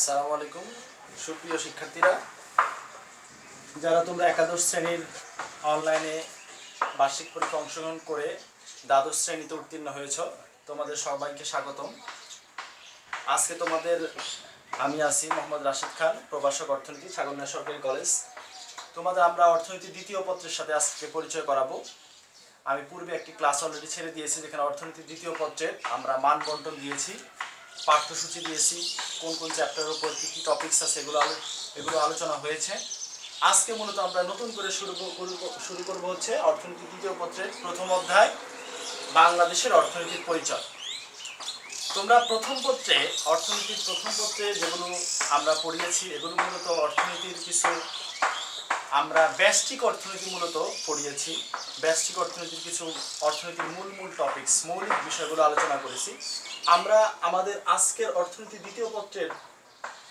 আসসালামু আলাইকুম সুপ্রিয় শিক্ষার্থীরা, যারা তোমরা একাদশ শ্রেণীর অনলাইনে বার্ষিক পরীক্ষা অংশগ্রহণ করে দ্বাদশ শ্রেণীতে উত্তীর্ণ হয়েছ, তোমাদের সবাইকে স্বাগতম। আজকে তোমাদের আমি আছি মোহাম্মদ রাশিদ খান, প্রভাষক অর্থনীতি, ছাগলনাইয়া সরকারি কলেজ। তোমাদের আমরা অর্থনীতি দ্বিতীয় পত্রের সাথে আজকে পরিচয় করাবো। আমি পূর্বে একটি ক্লাস অলরেডি ছেড়ে দিয়েছি, যেখানে অর্থনীতি দ্বিতীয় পত্রের আমরা মান বন্টন দিয়েছি, পাঠ্যসূচি দিয়েছি, কোন কোন চ্যাপ্টারের উপর কী কী টপিকস আছে এগুলো আলোচনা হয়েছে। আজকে মূলত আমরা নতুন করে শুরু করব হচ্ছে অর্থনীতি দ্বিতীয় পত্রের প্রথম অধ্যায়, বাংলাদেশের অর্থনীতির পরিচয়। তোমরা অর্থনীতির প্রথম পত্রে যেগুলো আমরা পড়িয়েছি, এগুলো মূলত অর্থনীতির কিছু আমরা ব্যষ্টিক অর্থনীতি মূলত পড়িয়েছি। ব্যষ্টিক অর্থনীতির কিছু অর্থনীতির মূল টপিকস, মৌলিক বিষয়গুলো আলোচনা করেছি। আমরা আমাদের আজকের অর্থনীতি দ্বিতীয় পত্রের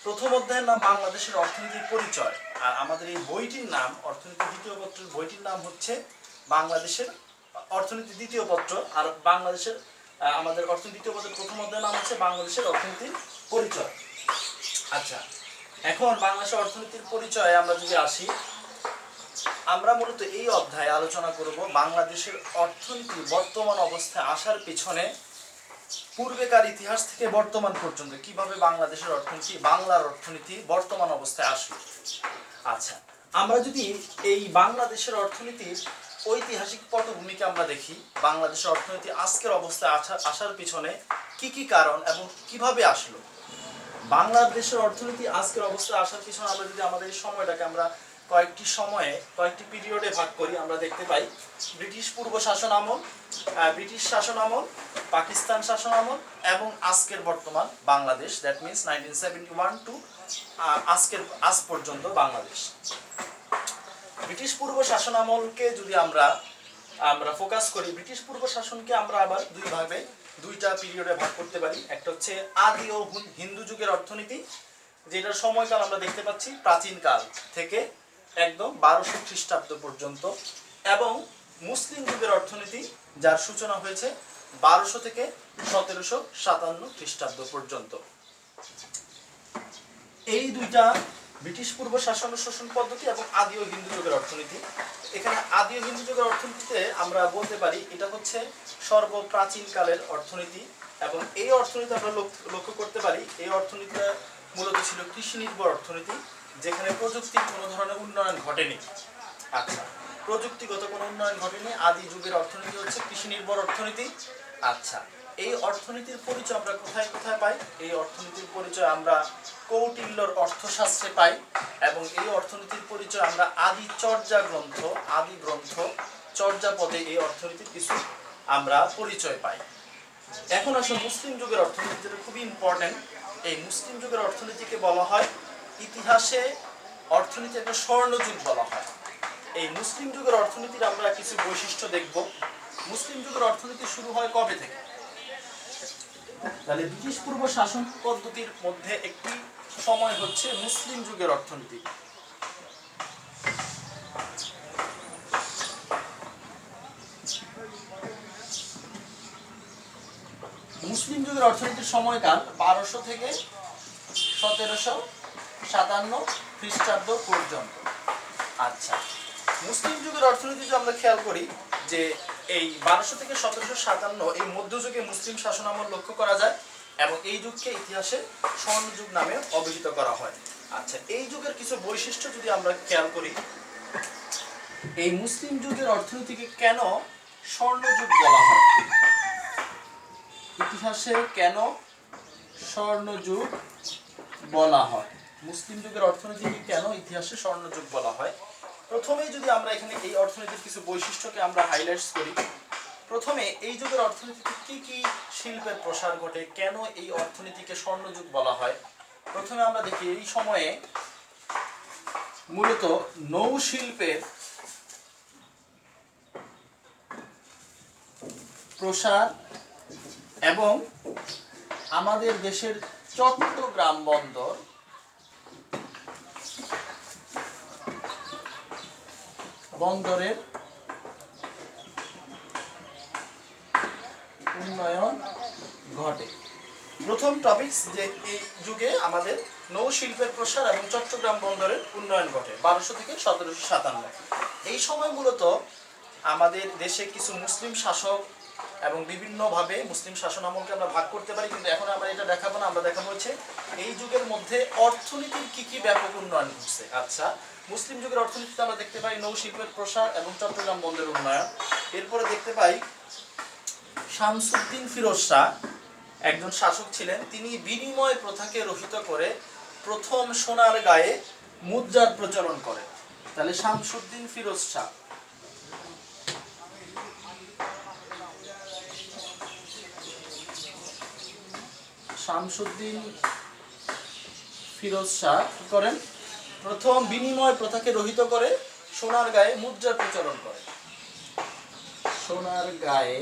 প্রথম অধ্যায়ের নাম বাংলাদেশের অর্থনীতির পরিচয়, আর আমাদের এই বইটির নাম, অর্থনীতি দ্বিতীয় পত্রের বইটির নাম হচ্ছে বাংলাদেশের অর্থনীতি দ্বিতীয় পত্র। আর আমাদের অর্থনীতি দ্বিতীয় পত্রের প্রথম অধ্যায়ের নাম হচ্ছে বাংলাদেশের অর্থনীতির পরিচয়। আচ্ছা, এখন বাংলাদেশের অর্থনীতির পরিচয়ে আমরা যদি আসি, আমরা মূলত এই অধ্যায়ে আলোচনা করব বাংলাদেশের অর্থনীতি বর্তমান অবস্থায় আসার পিছনে পূর্বেকার ইতিহাস থেকে বর্তমান পর্যন্ত কিভাবে বাংলার অর্থনীতি বর্তমান অবস্থায় আসলো। আচ্ছা, আমরা যদি এই বাংলাদেশের অর্থনীতির ঐতিহাসিক পটভূমিকে আমরা দেখি, বাংলাদেশের অর্থনীতি আজকের অবস্থায় আসার পিছনে কি কি কারণ এবং কিভাবে আসলো। বাংলাদেশের অর্থনীতি আজকের অবস্থায় আসার পিছনে আমরা যদি আমাদের এই সময়টাকে আমরা কয়েকটি পিরিয়ডে ভাগ করি, আমরা দেখতে পাই ব্রিটিশ পূর্ব শাসন আমল, ব্রিটিশ শাসন আমল, পাকিস্তান শাসন আমল এবং আজকের বর্তমান বাংলাদেশ, দ্যাট মিনস 1971 টু আজ পর্যন্ত বাংলাদেশ। ব্রিটিশ পূর্ব শাসন আমলকে যদি আমরা ফোকাস করি, ব্রিটিশ পূর্ব শাসনকে আমরা আবার দুইটা পিরিয়ডে ভাগ করতে পারি। একটা হচ্ছে আদি ও হিন্দু যুগের অর্থনীতি, যেটার সময়কাল আমরা দেখতে পাচ্ছি প্রাচীনকাল থেকে একদম 1200 খ্রিস্টাব্দ পর্যন্ত, এবং মুসলিম যুগের অর্থনীতি, যার সূচনা হয়েছে 1200 থেকে 1757 খ্রিস্টাব্দ পর্যন্ত। এই দুইটা ব্রিটিশ পূর্ব শোষণ পদ্ধতি এবং আদি ও হিন্দু যুগের অর্থনীতি। এখানে আদি ও হিন্দু যুগের অর্থনীতিতে আমরা বলতে পারি এটা হচ্ছে সর্বপ্রাচীনকালের অর্থনীতি, এবং এই অর্থনীতি আমরা লক্ষ্য করতে পারি এই অর্থনীতিটা মূলত ছিল কৃষি নির্ভর অর্থনীতি, যেখানে প্রযুক্তির কোনো ধরনের উন্নয়ন ঘটেনি। আচ্ছা, প্রযুক্তিগত কোনো উন্নয়ন ঘটেনি। আদি যুগের অর্থনীতি হচ্ছে কৃষি নির্ভর অর্থনীতি। আচ্ছা, এই অর্থনীতির পরিচয় আমরা কোথায় পাই? এই অর্থনীতির পরিচয় আমরা কৌটিল্যর অর্থশাস্ত্রে পাই, এবং এই অর্থনীতির পরিচয় আমরা আদি গ্রন্থ চর্যাপদে এই অর্থনীতির কিছু আমরা পরিচয় পাই। এখন আসলে মুসলিম যুগের অর্থনীতি, যেটা খুবই ইম্পর্টেন্ট। এই মুসলিম যুগের অর্থনীতিকে বলা হয় ইতিহাসে অর্থনীতি একটা স্বর্ণযুগ বলা হয়। এই মুসলিম যুগের অর্থনীতির আমরা কিছু বৈশিষ্ট্য দেখব। মুসলিম যুগের অর্থনীতি শুরু হয় কবে থেকে? তাহলে ব্রিটিশ পূর্ব শাসন পদ্ধতির মধ্যে একটি সময় হচ্ছে মুসলিম যুগের অর্থনীতি। মুসলিম যুগের অর্থনীতির সময়কাল 1200 থেকে 1757 খ্রিস্টাব্দ পর্যন্ত। আচ্ছা, মুসলিম যুগের অর্থনীতি যদি আমরা খেয়াল করি, যে এই 1200 থেকে 1757 এই মধ্যযুগে মুসলিম শাসনামল লক্ষ্য করা যায়, এবং এই যুগকে ইতিহাসে স্বর্ণযুগ নামে অভিহিত করা হয়। আচ্ছা, এই যুগের কিছু বৈশিষ্ট্য যদি আমরা খেয়াল করি, এই মুসলিম যুগের অর্থনীতিকে কেন স্বর্ণযুগ বলা হয়, ইতিহাসে কেন স্বর্ণযুগ বলা হয়, মুসলিম যুগের অর্থনীতিকে কেন ইতিহাসে স্বর্ণযুগ বলা হয়? প্রথমেই যদি আমরা এখানে এই অর্থনীতির কিছু বৈশিষ্ট্যকে আমরা হাইলাইটস করি। প্রথমে এই যুগের অর্থনীতিতে কি কি শিল্পের প্রসার ঘটে, কেন এই অর্থনীতিকে স্বর্ণযুগ বলা হয়? প্রথমে আমরা দেখি এই সময়ে মূলত নৌশিল্পের প্রসার এবং আমাদের দেশের চট্টগ্রাম বন্দরের উন্নয়ন ঘটে। প্রথম টপিকস, যে এই যুগে আমাদের নৌ শিল্পের প্রসার এবং চট্টগ্রাম বন্দরের উন্নয়ন ঘটে 1200 থেকে 1757। এই সময় মূলত আমাদের দেশে কিছু মুসলিম শাসক এবং বিভিন্নভাবে মুসলিম শাসন আমলকে আমরা ভাগ করতে পারি, কিন্তু এখন আমরা এটা দেখাবো না। আমরা দেখাবো হচ্ছে এই যুগের মধ্যে অর্থনীতির কি কি ব্যাপক উন্নয়ন ঘটছে। আচ্ছা, মুসলিম যুগের অর্থনীতিতে আমরা দেখতে পাই নৌ শিল্পের প্রসার এবং চট্টগ্রাম বন্দরের উন্নয়ন। এরপরে দেখতে পাই শামসুদ্দিন ফিরোজ শাহ একজন শাসক ছিলেন, তিনি বিনিময় প্রথাকে রহিত করে প্রথম সোনার গায়ে মুদ্রার প্রচলন করেন। তাহলে শামসুদ্দিন ফিরোজ শাহ, শামসুদ্দিন ফিরোজ শাহ কি করেন? প্রথম বিনিময় প্রথাকে রহিত করে সোনার গায়ে মুদ্রার প্রচলন করেন। সোনার গায়ে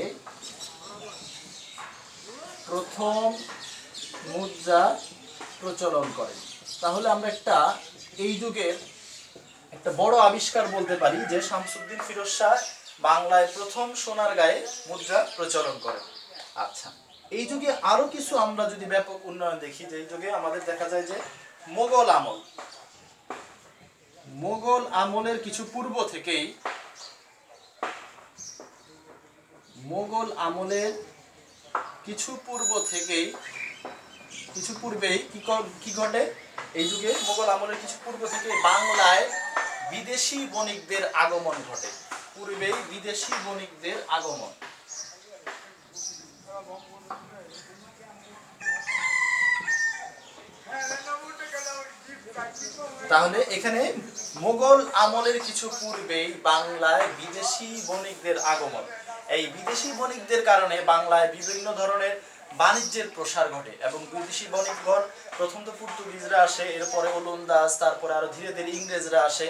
প্রথম মুদ্রা প্রচলন করেন। তাহলে আমরা এই যুগের একটা বড় আবিষ্কার বলতে পারি যে শামসুদ্দিন ফিরোজ শাহ বাংলায় প্রথম সোনার গায়ে মুদ্রা প্রচলন করেন। আচ্ছা, এই যুগে আরো কিছু আমরা যদি ব্যাপক উন্নয়ন দেখি, যে এই যুগে আমাদের দেখা যায় যে মোগল আমলের কিছু পূর্বেই কি ঘটে? এই যুগে মোগল আমলের কিছু পূর্ব থেকে বাংলায় বিদেশি বণিকদের আগমন ঘটে। পূর্বেই বিদেশি বণিকদের আগমন। তাহলে এখানে মোগল আমলের কিছু পূর্বেই বাংলায় বিদেশি বণিকদের আগমন। এই বিদেশি বণিকদের কারণে বাংলায় বিভিন্ন ধরনের বাণিজ্যের প্রসার ঘটে এবং বিদেশি বণিকগণ প্রথম তো পর্তুগিজরা আসে, এরপরে ওলন্দাজ, তারপরে আরো ধীরে ধীরে ইংরেজরা আসে।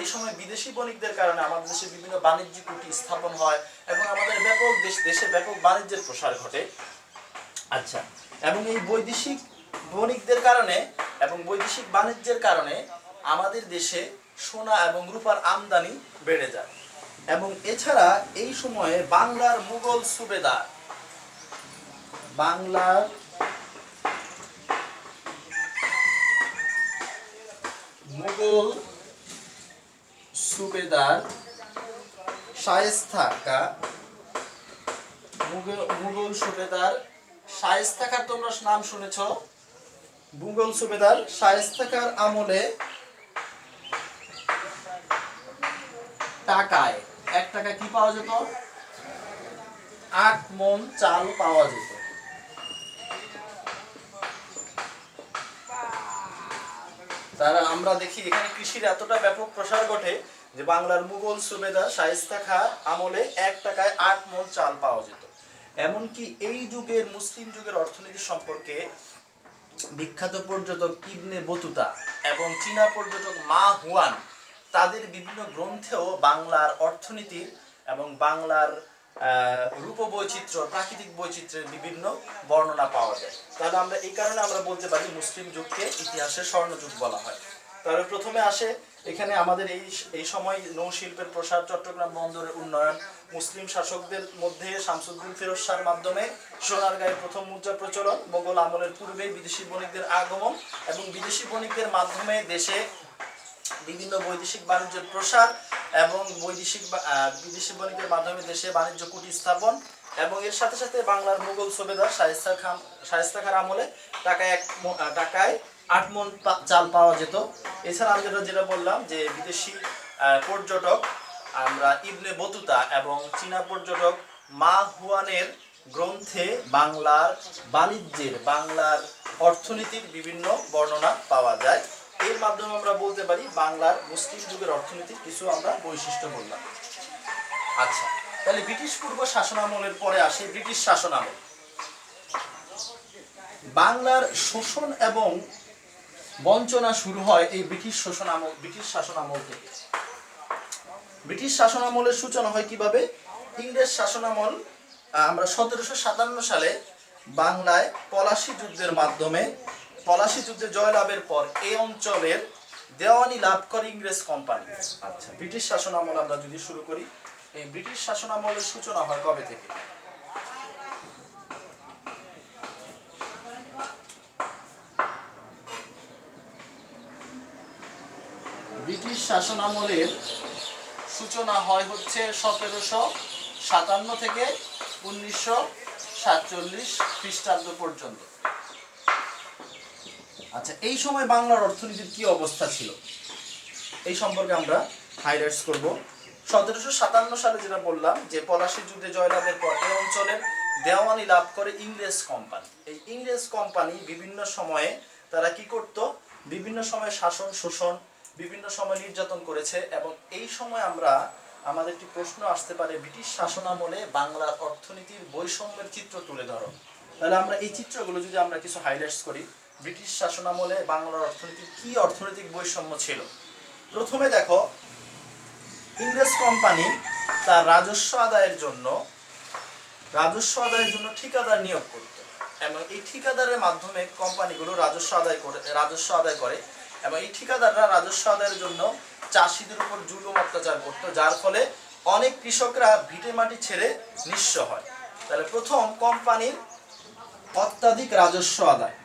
এই সময় বিদেশি বণিকদের কারণে আমাদের দেশে বিভিন্ন বাণিজ্যিক কুটি স্থাপন হয় এবং আমাদের দেশে ব্যাপক বাণিজ্যের প্রসার ঘটে। আচ্ছা, এবং এই বৈদেশিক বণিকদের কারণে এবং বৈদেশিক বাণিজ্যের কারণে আমাদের দেশে সোনা এবং রূপার আমদানি বেড়ে যায়। এবং এছাড়া এই সময়ে বাংলার মুঘল সুবেদার শায়েস্তা খাঁর তোমরা নাম শুনেছ। মুঘল সুবেদার শায়েস্তা খাঁর আমলে টাকায় 1 টাকা কি পাওয়া যেত? 8 মণ চাল পাওয়া যেত। তারা আমরা দেখি এখানে কৃষির এতটা ব্যাপক প্রসার ঘটে যে বাংলার মুঘল সুবেদার শায়েস্তা খাঁ আমলে 1 টাকায় 8 মণ চাল পাওয়া যেত। এমনকি এই যুগের মুসলিম যুগের অর্থনীতি সম্পর্কে বিখ্যাত পর্যটক ইবনে বতুতা এবং চীনা পর্যটক মা হুয়ান তাদের বিভিন্ন গ্রন্থেও বাংলার অর্থনীতির এবং বাংলার রূপবৈচিত্র্য, প্রাকৃতিক বৈচিত্র্যের বিভিন্ন বর্ণনা পাওয়া যায়। তাহলে আমরা এই কারণে আমরা বলতে পারি মুসলিম যুগকে ইতিহাসের স্বর্ণযুগ বলা হয়। তাহলে প্রথমে আসে এখানে আমাদের এই সময় নৌশিল্পের প্রসার, চট্টগ্রাম বন্দরের উন্নয়ন, মুসলিম শাসকদের মধ্যে শামসুদ্দিন ফিরোজ শাহর মাধ্যমে সোনার গায়ে প্রথম মুদ্রা প্রচলন, মোগল আমলের পূর্বে বিদেশি বণিকদের আগমন এবং বিদেশি বণিকদের মাধ্যমে দেশে বিভিন্ন বৈদেশিক বাণিজ্যের প্রসার এবং বিদেশি বণিকের মাধ্যমে দেশে বাণিজ্য কুটি স্থাপন এবং এর সাথে সাথে বাংলার মুঘল সুবেদার শায়েস্তা খাঁর আমলে টাকায় 8 মণ চাল পাওয়া যেত। এছাড়া আমি যেটা বললাম যে বিদেশি পর্যটক আমরা ইবনে বতুতা এবং চীনা পর্যটক মা হুয়ানের গ্রন্থে বাংলার বাংলার অর্থনীতির বিভিন্ন বর্ণনা পাওয়া যায়। এর মাধ্যমে আমরা বলতে পারি বাংলার মুসলিম যুগের অর্থনীতির কিছু আমরা বৈশিষ্ট্য বললাম। আচ্ছা, তাহলে ব্রিটিশ পূর্ব শাসনামলের পরে আসে ব্রিটিশ শাসনামল। বাংলার শোষণ এবং বঞ্চনা শুরু হয় এই ব্রিটিশ শাসনামল থেকে। ব্রিটিশ শাসনামলের সূচনা হয় কিভাবে? ইংরেজ শাসনামল আমরা 1757 সালে বাংলায় পলাশী যুদ্ধে জয়লাভের পর এই অঞ্চলের দেওয়ানি লাভ করে ইংরেজ কোম্পানি। আচ্ছা, ব্রিটিশ শাসনামল আমরা যদি শুরু করি, এই ব্রিটিশ শাসনামলের সূচনা হয় কবে থেকে? ব্রিটিশ শাসন আমলের সূচনা হয় হচ্ছে 1757 থেকে 1947 খ্রিস্টাব্দ পর্যন্ত। আচ্ছা, এই সময় বাংলার অর্থনীতির কি অবস্থা ছিল এই সম্পর্কে আমরা হাইলাইটস করব। 1757 সালে যেটা বললাম যে পলাশী যুদ্ধে জয়লাভের পর এই অঞ্চলের দেওয়ানি লাভ করে ইংরেজ কোম্পানি। এই ইংরেজ কোম্পানি বিভিন্ন সময়ে তারা কি করত, বিভিন্ন সময়ে শাসন শোষণ, বিভিন্ন সময় নির্যাতন করেছে। এবং এই সময় আমাদের একটি প্রশ্ন আসতে পারে, ব্রিটিশ শাসন আমলে বাংলার অর্থনীতির বৈষম্যের চিত্র তুলে ধরো। তাহলে আমরা এই চিত্রগুলো যদি আমরা কিছু হাইলাইটস করি, ব্রিটিশ শাসন আমলে বাংলার অর্থনীতির কি অর্থনৈতিক বৈষম্য ছিল। প্রথমে দেখো, ইংরেজ কোম্পানি তার রাজস্ব আদায়ের জন্য ঠিকাদার নিয়োগ করত এবং এই ঠিকাদারের মাধ্যমে কোম্পানিগুলো রাজস্ব আদায় করে এবং এই ঠিকাদাররা রাজস্ব আদায়ের জন্য চাষিদের উপর জুলুম অত্যাচার করত, যার ফলে অনেক কৃষকরা ভিটে মাটি ছেড়ে নিঃস্ব হয়। তাহলে প্রথম, কোম্পানির অত্যাধিক রাজস্ব আদায়।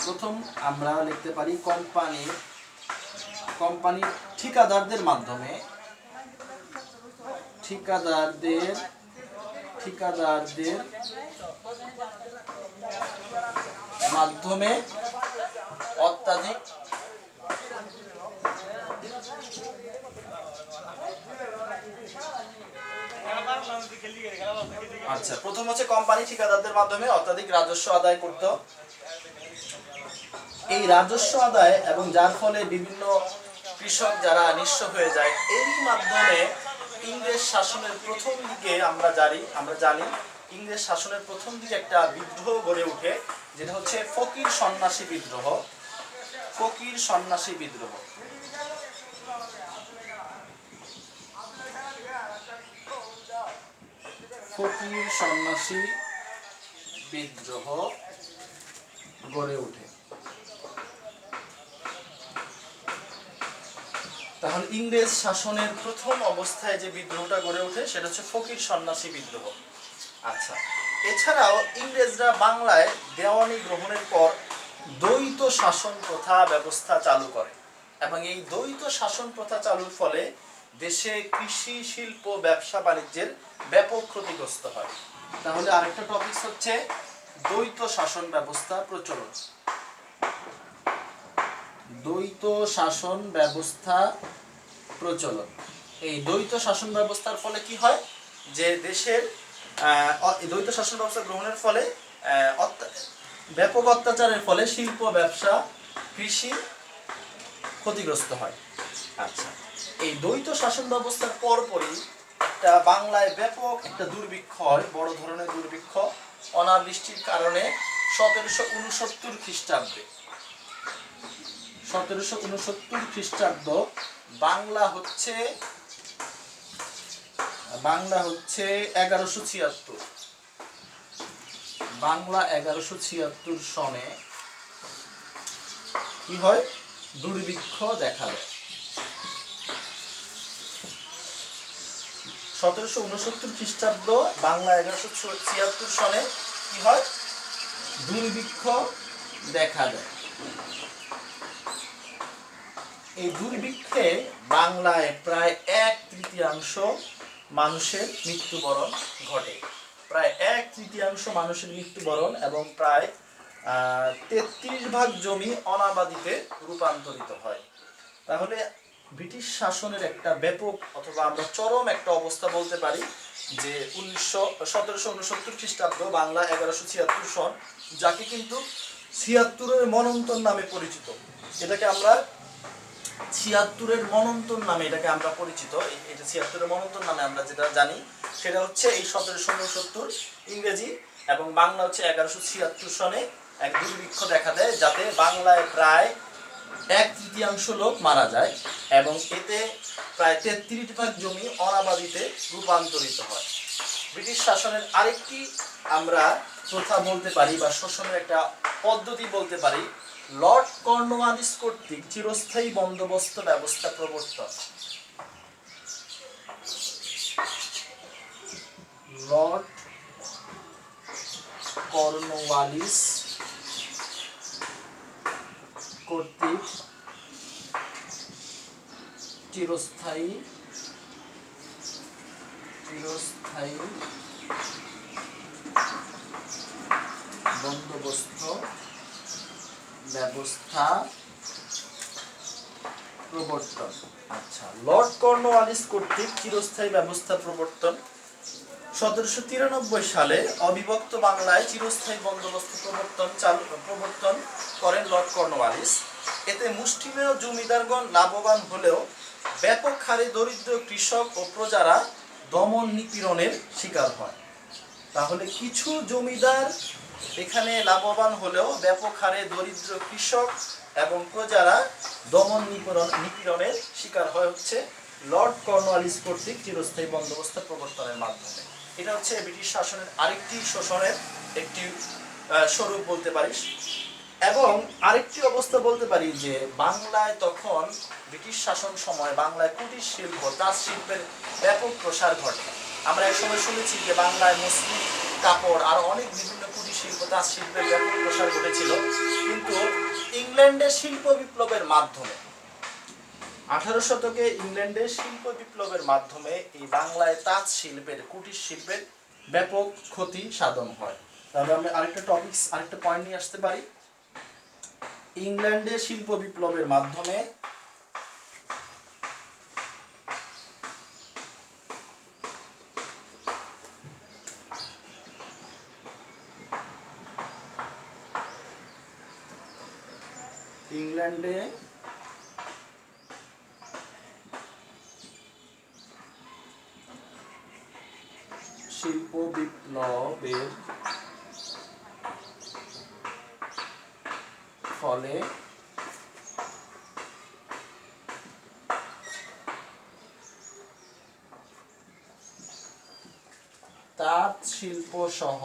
প্রথম আমরা লিখতে পারি কোম্পানির ঠিকাদারদের মাধ্যমে অত্যাধিক আচ্ছা, প্রথম হচ্ছে কোম্পানি ঠিকাদারদের মাধ্যমে অত্যাধিক রাজস্ব আদায় করত। এই রাজস্ব আদায় এবং যার ফলে বিভিন্ন কৃষক যারা নিঃস্ব হয়ে যায়, এর মাধ্যমে ইংরেজ শাসনের প্রথম দিকে আমরা জানি ইংরেজ শাসনের প্রথম দিকে একটা বিদ্রোহ গড়ে ওঠে, যেটা হচ্ছে ফকির সন্ন্যাসী বিদ্রোহ। ফকির সন্ন্যাসী বিদ্রোহ গড়ে ওঠে। তাহলে ইংরেজ শাসনের প্রথম অবস্থায় যে বিদ্রোহটা গড়ে ওঠে সেটা হচ্ছে ফকির সন্ন্যাসী বিদ্রোহ। আচ্ছা, এছাড়াও ইংরেজরা বাংলায় দেওয়ানি গ্রহণের পর দ্বৈত শাসন প্রথা ব্যবস্থা চালু করে এবং এই দ্বৈত শাসন প্রথা চালুর ফলে দেশে কৃষি, শিল্প, ব্যবসা বাণিজ্যের ব্যাপক ক্ষতিগ্রস্ত হয়। তাহলে আরেকটা টপিক হচ্ছে দ্বৈত শাসন ব্যবস্থা প্রচলন। দ্বৈত শাসন ব্যবস্থা প্রচলন। এই দ্বৈত শাসন ব্যবস্থার ফলে কি হয়, যে দেশের দ্বৈত শাসন ব্যবস্থা গ্রহণের ফলে ব্যাপক অত্যাচারের ফলে শিল্প, ব্যবসা, কৃষি ক্ষতিগ্রস্ত হয়। আচ্ছা, এই দ্বৈত শাসন ব্যবস্থার পরপরই একটা বাংলায় ব্যাপক একটা দুর্ভিক্ষ হয়, বড় ধরনের দুর্ভিক্ষ অনাবৃষ্টির কারণে 1769 খ্রিস্টাব্দে। 1769 খ্রিস্টাব্দ বাংলা হচ্ছে 1176। বাংলা 1176 সনে কি হয়, দুর্ভিক্ষ দেখা দেয়। 1769 খ্রিস্টাব্দ বাংলা 1176 সনে কি হয়, দুর্ভিক্ষ দেখা দেয়। এই দুর্ভিক্ষে বাংলায় প্রায় 1/3 মানুষের মৃত্যুবরণ ঘটে। প্রায় 1/3 মানুষের মৃত্যুবরণ এবং প্রায় 33 ভাগ জমি অনাবাদিতে রূপান্তরিত হয়। তাহলে ব্রিটিশ শাসনের একটা ব্যাপক অথবা আমরা চরম একটা অবস্থা বলতে পারি, যে 1769 খ্রিস্টাব্দ বাংলা 1176 সন, যাকে কিন্তু 76-এর মনন্তর নামে পরিচিত। এটাকে আমরা 76-এর মনন্তর নামে পরিচিত। এটা 76-এর মনন্তর নামে আমরা যেটা জানি সেটা হচ্ছে এই 1769 ইংরেজি এবং বাংলা হচ্ছে 1176 সনে এক দুর্ভিক্ষ দেখা দেয়, যাতে বাংলায় প্রায় 1/3 লোক মারা যায় এবং এতে প্রায় 33 ভাগ জমি অনাবাদিতে রূপান্তরিত হয়। ব্রিটিশ শাসনের আরেকটি আমরা প্রথা বলতে পারি বা শোষণের একটা পদ্ধতি বলতে পারি, লর্ড কর্নওয়ালিস কর্তৃক চিরস্থায়ী বন্দোবস্ত ব্যবস্থা প্রবর্তন। লর্ড কর্নওয়ালিস কর্তৃক চিরস্থায়ী চিরস্থায়ী বন্দোবস্ত ব্যবস্থা প্রবর্তন। আচ্ছা, লর্ড কর্নওয়ালিস কর্তৃক চিরস্থায়ী ব্যবস্থা প্রবর্তন। 1793 সালে অবিভক্ত বাংলায় চিরস্থায়ী বন্দোবস্ত প্রবর্তন করেন লর্ড কর্নওয়ালিস। এতে মুষ্টিমেয় জমিদারগণ লাভবান হলেও ব্যাপক হারে দরিদ্র কৃষক ও প্রজারা দমন নিপীড়নের শিকার হয়। তাহলে কিছু জমিদার এখানে লাভবান হলেও ব্যাপক হারে দরিদ্র কৃষক এবং প্রজারা দমন নিপীড়নের শিকার হয় হচ্ছে লর্ড কর্নওয়ালিস কর্তৃক চিরস্থায়ী বন্দোবস্ত প্রবর্তনের মাধ্যমে। এটা হচ্ছে ব্রিটিশ শাসনের আরেকটি শোষণের একটি স্বরূপ বলতে পারিস। এবং আরেকটি অবস্থা বলতে পারি যে বাংলায় তখন ব্রিটিশ শাসন সময় বাংলায় কুটির শিল্প, তাঁত শিল্পের ব্যাপক প্রসার ঘটে। আমরা এক সময় শুনেছি যে বাংলায় মুসলিম কাপড় আর অনেক বিভিন্ন কুটির শিল্প, তাঁত শিল্পের ব্যাপক প্রসার ঘটেছিল। কিন্তু ইংল্যান্ডের শিল্প বিপ্লবের মাধ্যমে 18 শতকে ইংল্যান্ডের শিল্প বিপ্লবের মাধ্যমে এই বাংলায় তাঁত শিল্পের, কুটির শিল্পের ব্যাপক ক্ষতি সাধন হয়। তাহলে আমরা আরেকটা পয়েন্ট নিয়ে আসতে পারি। ইংল্যান্ডের শিল্প বিপ্লবের মাধ্যমে ইংল্যান্ডে শিল্প বিপ্লবের ফলে তাঁত শিল্প সহ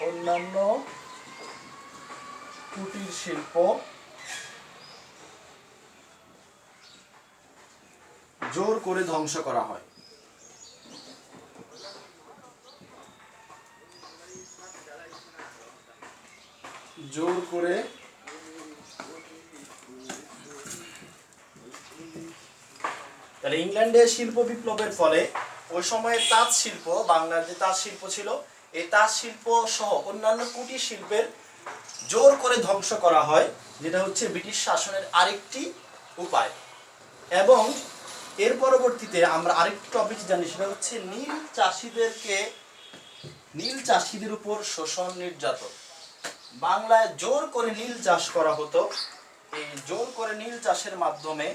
অন্যান্য কুটির শিল্প জোর করে ধ্বংস করা হয়। জোর করে তাহলে ইংল্যান্ডের শিল্প বিপ্লবের ফলে ওই সময়ে তাঁত শিল্প, বাংলার যে তাঁত শিল্প ছিল, এই তাঁত শিল্প সহ অন্যান্য কুটির শিল্পের জোর করে ধ্বংস করা হয়, যেটা হচ্ছে ব্রিটিশ শাসনের আরেকটি উপায়। এবং এর পরবর্তীতে আমরা আরেকটি টপিক জানি, সেটা হচ্ছে নীল চাষিদের উপর শোষণ, নির্যাতন। বাংলায় জোর করে নীল চাষ করা হতো। এই জোর করে নীল চাষের মাধ্যমে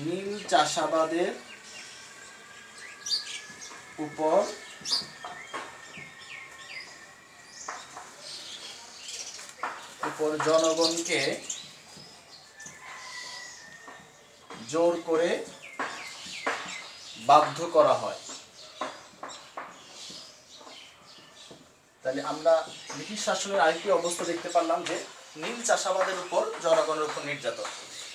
নীল চাষাবাদের উপর জনগণকে জোর করে বাধ্য করা হয়। তাহলে আমরা ব্রিটিশ শাসনের আরেকটি অবস্থা দেখতে পারলাম যে নীল চাষাবাদের উপর জনগণের উপর নির্যাতন।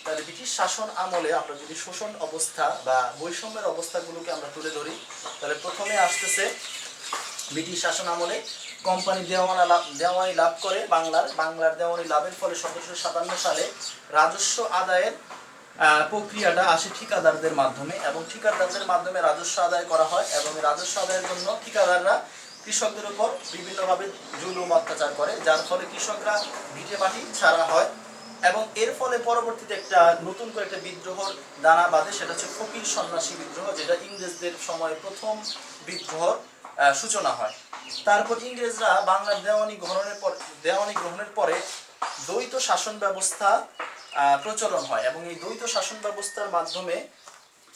তাহলে ব্রিটিশ শাসন আমলে আমরা যদি শোষণ অবস্থা বা বৈষম্যের অবস্থাগুলোকে আমরা তুলে ধরি, তাহলে প্রথমে আসতেছে ব্রিটিশ শাসন আমলে কোম্পানি দেওয়ানি লাভ করে। বাংলার দেওয়ানি লাভের ফলে 1757 সালে রাজস্ব আদায়ের প্রক্রিয়াটা আসে ঠিকাদারদের মাধ্যমে, এবং ঠিকাদারদের মাধ্যমে রাজস্ব আদায় করা হয়। এবং রাজস্ব আদায়ের জন্য ঠিকাদাররা কৃষকদের উপর বিভিন্নভাবে জুলুম অত্যাচার করে, যার ফলে কৃষকরা ভিটে মাটি ছাড়া হয়। এবং এর ফলে পরবর্তীতে নতুন করে একটা বিদ্রোহর দানা বাঁধে, সেটা হচ্ছে ফকির সন্ন্যাসী বিদ্রোহ, যেটা ইংরেজদের সময় প্রথম বিদ্রোহর সূচনা হয়। তারপর ইংরেজরা বাংলার দেওয়ানি গ্রহণের পরে দ্বৈত শাসন ব্যবস্থা প্রচলন হয়, এবং এই দ্বৈত শাসন ব্যবস্থার মাধ্যমে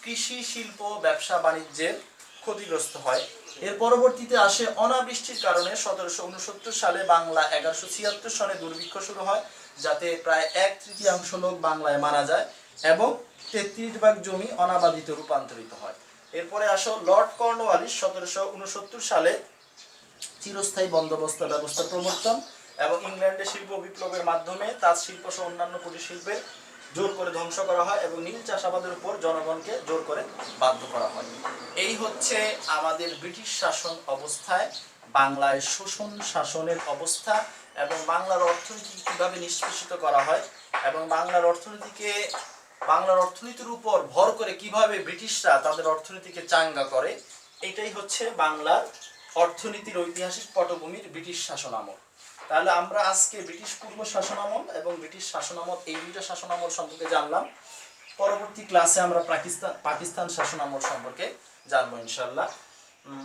কৃষি, শিল্প, ব্যবসা বাণিজ্যের ক্ষতিগ্রস্ত হয়। এর পরবর্তীতে আসে অনাবৃষ্টির কারণে 1769 সালে বাংলা 1176 সনে দুর্ভিক্ষ শুরু হয়, যাতে প্রায় 1/3 লোক বাংলায় মারা যায় এবং 33 ভাগ জমি অনাবাদিত রূপান্তরিত হয়। এরপরে আসো লর্ড কর্নওয়ালিস 1769 সালে চিরস্থায়ী বন্দোবস্ত ব্যবস্থা প্রবর্তন এবং ইংল্যান্ডের শিল্প বিপ্লবের মাধ্যমে তাঁত শিল্প সহ অন্যান্য কুটির শিল্পের জোর করে ধ্বংস করা হয় এবং নীল চাষাবাদের উপর জনগণকে জোর করে বাধ্য করা হয়। এই হচ্ছে আমাদের ব্রিটিশ শাসন অবস্থায় বাংলায় শোষণ শাসনের অবস্থা এবং বাংলার অর্থনীতি কিভাবে নিষ্পেষিত করা হয় এবং বাংলার অর্থনীতির উপর ভর করে কিভাবে ব্রিটিশরা তাদের অর্থনীতিকে চাঙ্গা করে, এটাই হচ্ছে বাংলার অর্থনীতির ঐতিহাসিক পটভূমির ব্রিটিশ শাসনামল। তাহলে আমরা আজকে ব্রিটিশ পূর্ব শাসনামল এবং ব্রিটিশ শাসনামল এই দুইটা শাসনামল সম্পর্কে জানলাম। পরবর্তী ক্লাসে আমরা পাকিস্তান শাসনামল সম্পর্কে জানবো ইনশাল্লাহ।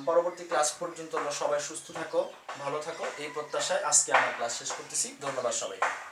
পরবর্তী ক্লাস পর্যন্ত সবাই সুস্থ থাকো, ভালো থাকো, এই প্রত্যাশায় আজকে আমার ক্লাস শেষ করতেছি। ধন্যবাদ সবাইকে।